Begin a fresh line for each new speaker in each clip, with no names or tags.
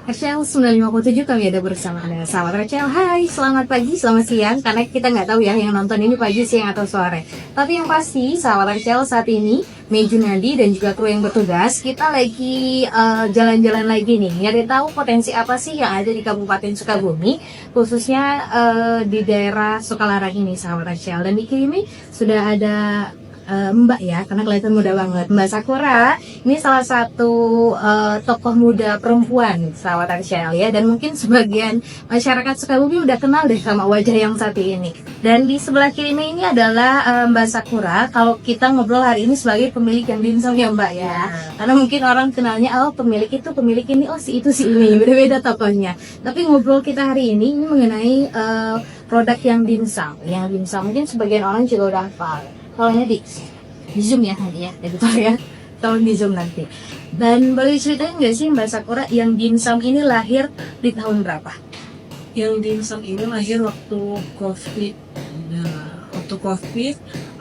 RCL 957 kami ada bersama Anda. Sahabat RCL, hai, selamat pagi, selamat siang. Karena kita nggak tahu ya yang nonton ini pagi, siang, atau sore. Tapi yang pasti, sahabat RCL saat ini, Mei Junadi dan juga kru yang bertugas, kita lagi jalan-jalan lagi nih. Nyari tahu potensi apa sih yang ada di Kabupaten Sukabumi, khususnya di daerah Sukalarang ini, sahabat RCL. Dan di kiri sudah ada Mbak ya, karena kelihatan muda banget. Mbak Sakura, ini salah satu tokoh muda perempuan, sahabat RCL ya. Dan mungkin sebagian masyarakat Sukabumi udah kenal deh sama wajah yang satu ini. Dan di sebelah kiri ini adalah Mbak Sakura. Kalau kita ngobrol hari ini sebagai pemilik yang dimsum ya Mbak ya. Karena mungkin orang kenalnya, oh pemilik itu, pemilik ini, oh si itu, si ini. Beda-beda tokohnya. Tapi ngobrol kita hari ini mengenai produk yang dimsum. Yang dimsum mungkin sebagian orang juga udah hafal. Kalau di zoom ya nanti ya, editor ya. Tolong di zoom nanti. Dan boleh ceritain nggak sih Mbak Sakura, yang dimsum ini lahir di tahun berapa?
Yang dimsum ini lahir waktu COVID. Nah, waktu COVID,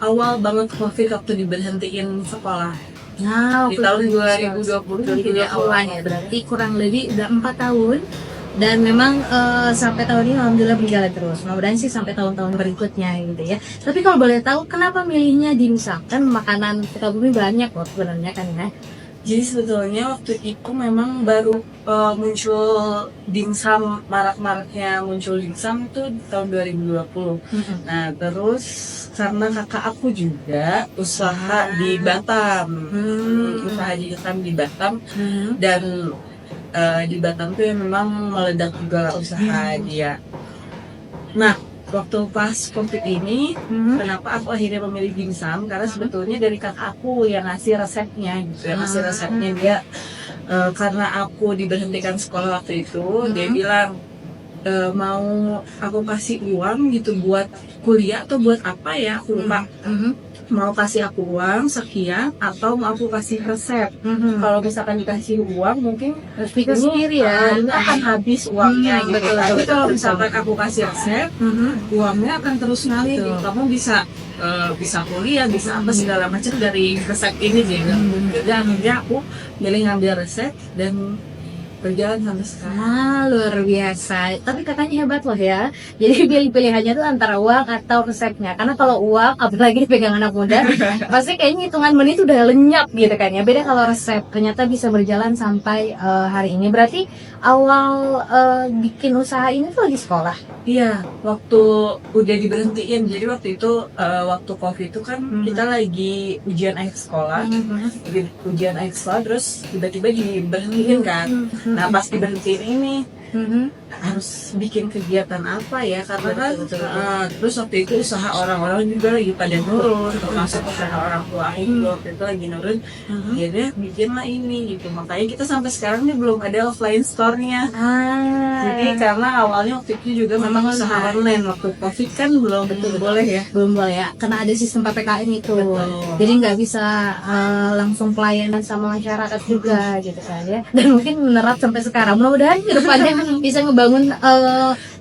awal banget COVID waktu diberhentiin sekolah.
Nah,
Di tahun 2020
jadi awalnya berarti kurang lebih udah 4 tahun. Dan memang sampai tahun ini alhamdulillah berjalan terus. Mudah-mudahan sih sampai tahun-tahun berikutnya gitu ya. Tapi kalau boleh tahu kenapa milihnya dimsum? Kan makanan Sukabumi banyak loh sebenarnya kan ya.
Jadi sebetulnya waktu itu memang baru muncul dimsum, marak-maraknya muncul dimsum itu di tahun 2020. Nah terus karena kakak aku juga usaha di Batam, usaha di Batam dan di Batam tuh memang meledak juga usaha dia. Nah, waktu pas COVID ini, kenapa aku akhirnya memilih dimsum? Karena sebetulnya dari kakak aku yang ngasih resepnya, gitu, yang ngasih resepnya dia. Karena aku diberhentikan sekolah waktu itu, dia bilang mau aku kasih uang gitu buat kuliah atau buat apa ya? Aku lupa. Mau kasih aku uang sekian atau mau aku kasih resep. Kalau misalkan dikasih uang mungkin
Pikir sendiri ya.
ini akan habis uangnya gitu.
Betul,
Tapi
betul,
kalau
betul.
misalkan aku kasih resep, uangnya akan terus ngalir.
Betul.
Kamu bisa kuliah, bisa apa segala macam dari resep ini sih. Jadi akhirnya aku milih ngambil resep dan berjalan sampai sekarang.
Luar biasa. Tapi kakaknya hebat loh ya. Jadi pilih-pilihannya tuh antara uang atau resepnya. Karena kalau uang, apalagi dipegang anak muda, pasti kayaknya hitungan menit udah lenyap gitu kan ya. Beda kalau resep, ternyata bisa berjalan sampai hari ini. Berarti awal bikin usaha ini tuh lagi sekolah.
Iya, waktu udah diberhentiin. Jadi waktu itu waktu COVID itu kan kita lagi ujian akhir sekolah, ujian akhir sekolah terus tiba-tiba diberhentiin kan. Nah pas diberhentiin ini harus bikin kegiatan apa ya karena kan terus waktu itu usaha orang-orang juga lagi pada nurun, termasuk usaha orang tua itu waktu itu lagi nurun. Jadi bikinlah ini gitu. Makanya kita sampai sekarang nih belum ada offline store-nya. Jadi karena awalnya waktu itu juga memang usaha online, waktu COVID kan belum boleh ya.
Belum boleh ya, karena ada sistem PPKM itu. Jadi nggak bisa langsung pelayanan sama masyarakat juga gitu kan ya. Dan mungkin menerap sampai sekarang. Mudah-mudahan ke depannya bisa ngebangun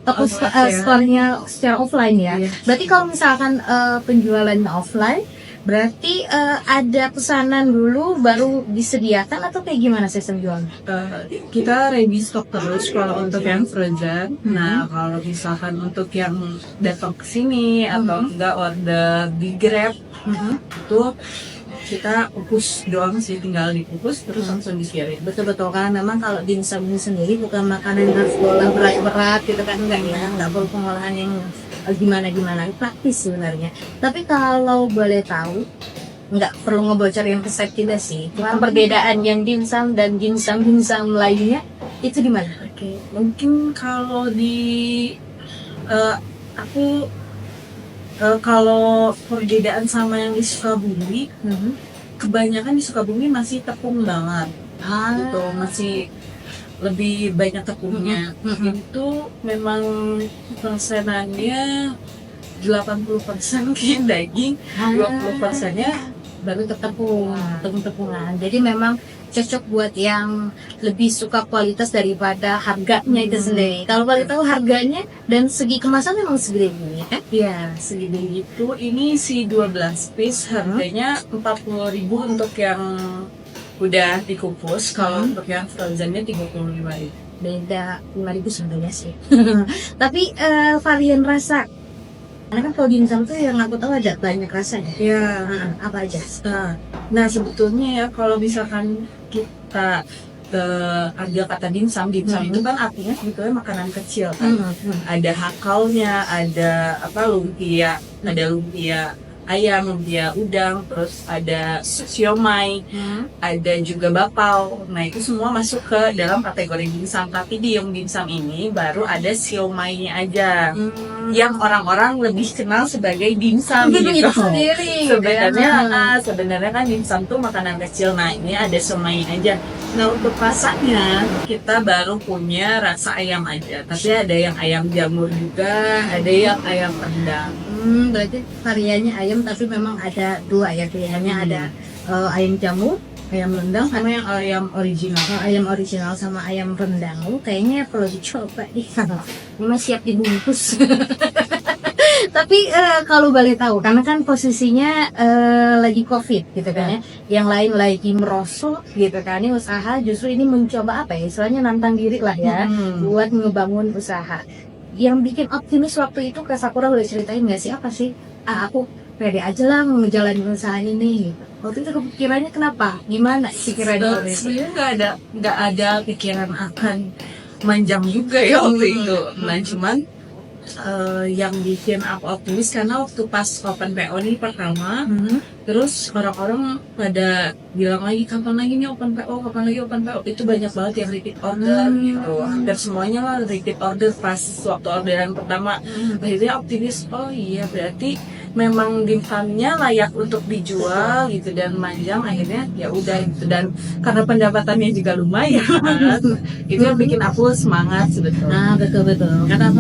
toko store-nya secara offline ya. Berarti kalau misalkan penjualannya offline, berarti ada pesanan dulu baru disediakan atau kayak gimana sistem jualnya?
Kita ready stock terus kalau untuk yang frozen. Nah kalau misalkan untuk yang datang ke sini atau enggak order di Grab itu kita kukus doang sih, tinggal dikukus terus langsung dikirim.
Betul-betul, karena memang kalau dimsum ini sendiri bukan makanan yang harus diolah berat-berat gitu kan, enggak ya, enggak perlu pengolahan yang gimana-gimana, praktis sebenarnya. Tapi kalau boleh tahu, nggak perlu ngebocorin resep kita sih, perbedaan yang dimsum dan dimsum lainnya itu di mana?
Oke, mungkin kalau di aku kalau perbedaan sama yang di Sukabumi, kebanyakan di Sukabumi masih tepung banget. Gitu, masih lebih banyak tepungnya. Itu memang persenannya 80% kayak daging, 20%-nya
baru tepung-tepungan. Jadi memang cocok buat yang lebih suka kualitas daripada harganya itu sendiri. Kalau boleh tahu harganya dan segi kemasan memang segede ini ya?
Iya, segede itu. Ini si 12 piece harganya 40.000 untuk yang udah dikukus. Kalau untuk yang frozennya 35.000.
beda 5.000 sebenarnya sih. Tapi varian rasa, karena kan kalau dimsum tuh yang aku tahu ada banyak rasanya.
Ya.
Apa aja?
Nah sebetulnya ya kalau misalkan kita ada kata dimsum itu kan artinya sebetulnya makanan kecil kan. Ada hakalnya, ada lumpia, ada lumpia ayam, lumpia udang, terus ada siomay, ada juga bapau. Nah itu semua masuk ke dalam kategori dimsum. Tapi di yang dimsum ini baru ada siomaynya aja, yang orang-orang lebih kenal sebagai dimsum gitu. Sebenarnya kan dimsum tuh makanan kecil. Nah ini ada siomaynya aja. Nah untuk rasanya kita baru punya rasa ayam aja. Tapi ada yang ayam jamur juga, ada yang ayam rendang.
Berarti variannya ayam, tapi memang ada dua ya pilihannya, ada ayam jamur, ayam rendang, sama yang ayam original. Ayam original sama ayam rendang. Kayaknya perlu dicoba nih. Memang siap dibungkus. Tapi kalau boleh tahu, karena kan posisinya lagi COVID gitu kan ya, yang lain lagi merosot gitu kan, ini usaha justru ini mencoba apa ya, istilahnya nantang diri lah ya, buat ngebangun usaha. Yang bikin optimis waktu itu Kak Sakura boleh ceritain nggak sih, apa sih? Aku pede aja lah mau ngejalanin usaha ini. Waktu itu kepikirannya kenapa? Gimana pikirannya?
Sebenarnya nggak ada pikiran akan manjang juga ya waktu itu. Nah cuman yang bikin aku optimis karena waktu pas open PO ini pertama, terus orang-orang pada bilang lagi kapan lagi nih open PO, kapan lagi open PO. Itu banyak banget yang repeat order gitu. Dan semuanya lah repeat order pas waktu orderan pertama. Akhirnya optimis, oh iya berarti memang dimsumnya layak untuk dijual gitu dan manjang. Akhirnya ya udah gitu, dan karena pendapatannya juga lumayan itu yang bikin aku semangat sebetulnya.
Betul karena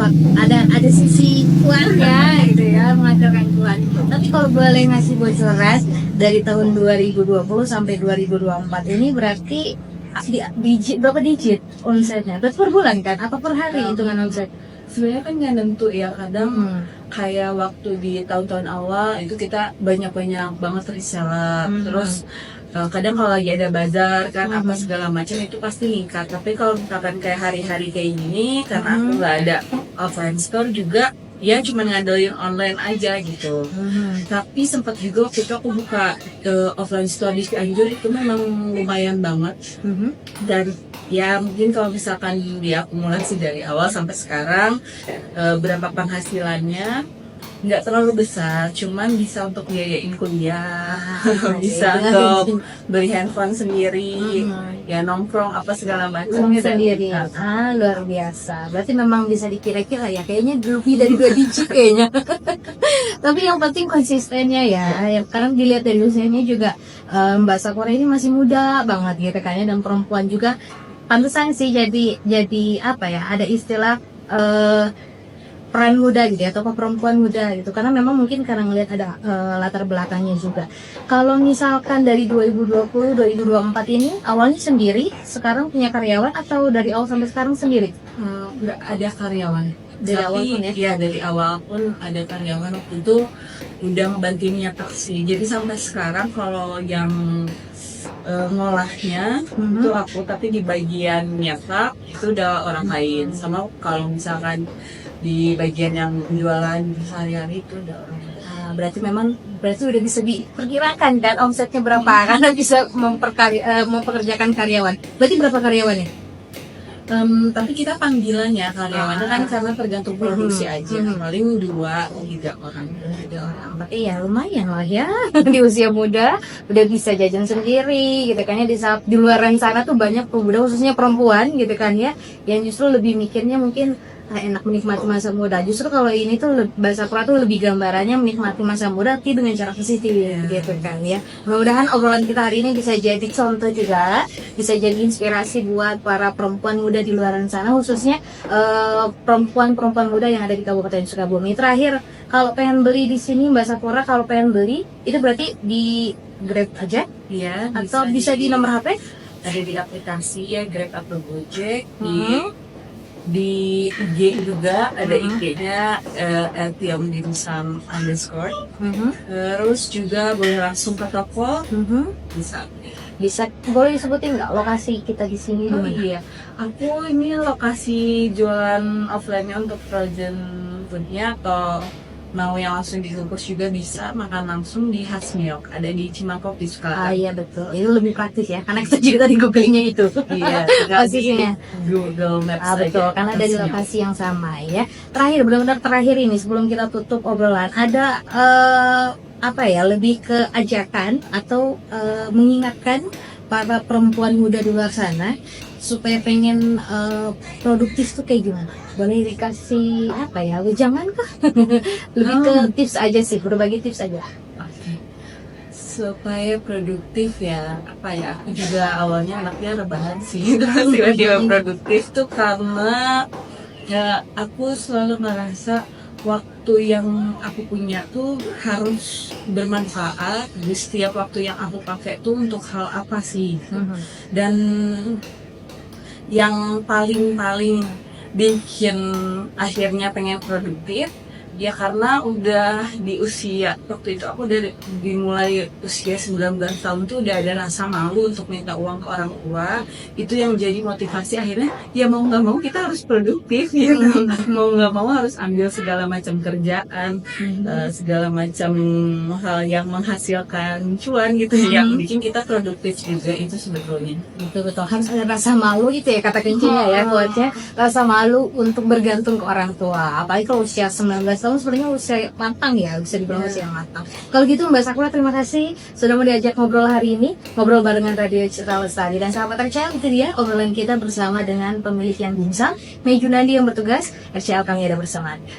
ada sisi cuannya gitu ya, menghasilkan cuan. Tapi kalau boleh ngasih bocoran dari tahun 2020 sampai 2024 ini berarti berapa digit omsetnya? Berarti per bulan kan? Apa per hari hitungan omset?
Sebenarnya kan nggak nentu ya, kadang kayak waktu di tahun-tahun awal itu kita banyak banget reseller, terus kadang kalau lagi ada bazar kan apa segala macam itu pasti meningkat. Tapi kalau misalkan kayak hari-hari kayak gini, karena aku nggak ada offline store juga, ya cuma ngandelin online aja gitu. Tapi sempat juga waktu itu aku buka offline store di Cianjur, itu memang lumayan banget. Dan ya mungkin kalau misalkan diakumulasi dari awal sampai sekarang, berapa penghasilannya nggak terlalu besar, cuman bisa untuk biayain kuliah, bisa untuk beli handphone sendiri, ya nongkrong apa segala macam
sendiri. Luar biasa. Berarti memang bisa dikira-kira ya, kayaknya lebih dari 2 digit kayaknya. Tapi yang penting konsistennya ya. Karena dilihat dari usianya juga Mbak Sakura ini masih muda banget gitu kayaknya, dan perempuan juga. Pantesan sih jadi apa ya, ada istilah peran muda gitu ya, atau perempuan muda gitu, karena memang mungkin karena ngelihat ada latar belakangnya juga. Kalau misalkan dari 2020 2024 ini awalnya sendiri, sekarang punya karyawan, atau dari awal sampai sekarang sendiri?
Nggak ada karyawan
dari awal pun ya?
Iya, dari awal pun ada karyawan. Waktu itu udah ngebantuin nyetak sih, jadi sampai sekarang kalau yang ngolahnya itu aku, tapi di bagian nyetak itu udah orang lain. Sama kalau misalkan di bagian yang jualan sehari-hari itu udah orang lain.
Berarti udah bisa diperkirakan kan omsetnya berapa, karena bisa mempekerjakan karyawan. Berarti berapa karyawannya?
Tapi kita panggilannya karyawannya kan karena tergantung produksi aja, paling 2-3 orang.
Iya lumayan lah ya. Di usia muda udah bisa jajan sendiri gitu kan ya. Di luaran sana tuh banyak pemuda, khususnya perempuan gitu kan ya, yang justru lebih mikirnya mungkin enak menikmati masa muda. Justru kalau ini tuh bahasa Sakura tuh lebih gambarannya menikmati masa muda tapi dengan cara positif gitu kan ya. Mudah-mudahan obrolan kita hari ini bisa jadi contoh juga, bisa jadi inspirasi buat para perempuan muda di luaran sana, khususnya perempuan-perempuan muda yang ada di Kabupaten Sukabumi. Terakhir, kalau pengen beli di sini Mbak Sakura, kalau pengen beli itu berarti di Grab aja?
Iya,
atau bisa di nomor HP?
Ada di aplikasi ya, Grab atau Gojek. Di IG juga ada IG-nya @tiomdimsum_. Terus juga boleh langsung ke toko, bisa.
Bisa boleh disebutin nggak lokasi kita di sini di
Oh
mana?
iya, aku ini lokasi jualan offline-nya untuk frozen food-nya atau mau yang langsung dibungkus juga bisa makan langsung di Has Milk, ada di Cimangkok di
Ah
Sukalapa.
iya betul, itu lebih praktis ya, karena kita juga tadi googlingnya itu.
Iya, tinggal di
Posisinya.
Google Maps
Ah betul,
aja.
karena ada di
Has Milk.
lokasi yang sama ya. Terakhir, benar-benar terakhir ini sebelum kita tutup obrolan, ada apa ya, lebih ke ajakan atau mengingatkan para perempuan muda di luar sana supaya pengen produktif tuh kayak gimana? Boleh dikasih apa ya, jangan kah? Lebih ke tips aja sih, berbagi tips aja.
Oke. Supaya produktif ya, apa ya, aku juga awalnya anaknya rebahan sih, terus tiba-tiba produktif tuh karena ya aku selalu merasa waktu yang aku punya tuh harus bermanfaat di setiap waktu yang aku pakai tuh untuk hal apa sih. Dan yang paling bikin akhirnya pengen produktif ya karena udah di usia waktu itu aku udah dimulai usia 19 tahun tuh udah ada rasa malu untuk minta uang ke orang tua. Itu yang jadi motivasi akhirnya ya mau nggak mau kita harus produktif gitu. Mau nggak mau harus ambil segala macam kerjaan, segala macam hal yang menghasilkan cuan gitu yang bikin kita produktif juga itu sebetulnya.
Betul-betul harus ada rasa malu itu ya kata kuncinya ya, quotes-nya, rasa malu untuk bergantung ke orang tua, apalagi kalau usia 19 tahun sebenarnya usia matang ya, bisa dibilang usia matang. Kalau gitu Mbak Sakura, terima kasih sudah mau diajak ngobrol hari ini, ngobrol barengan Radio Citra Lestari. Dan sahabat RCL, itu dia obrolan kita bersama dengan pemilik yang dimsum, Mei Junandi yang bertugas. RCL, kami ada bersama Anda.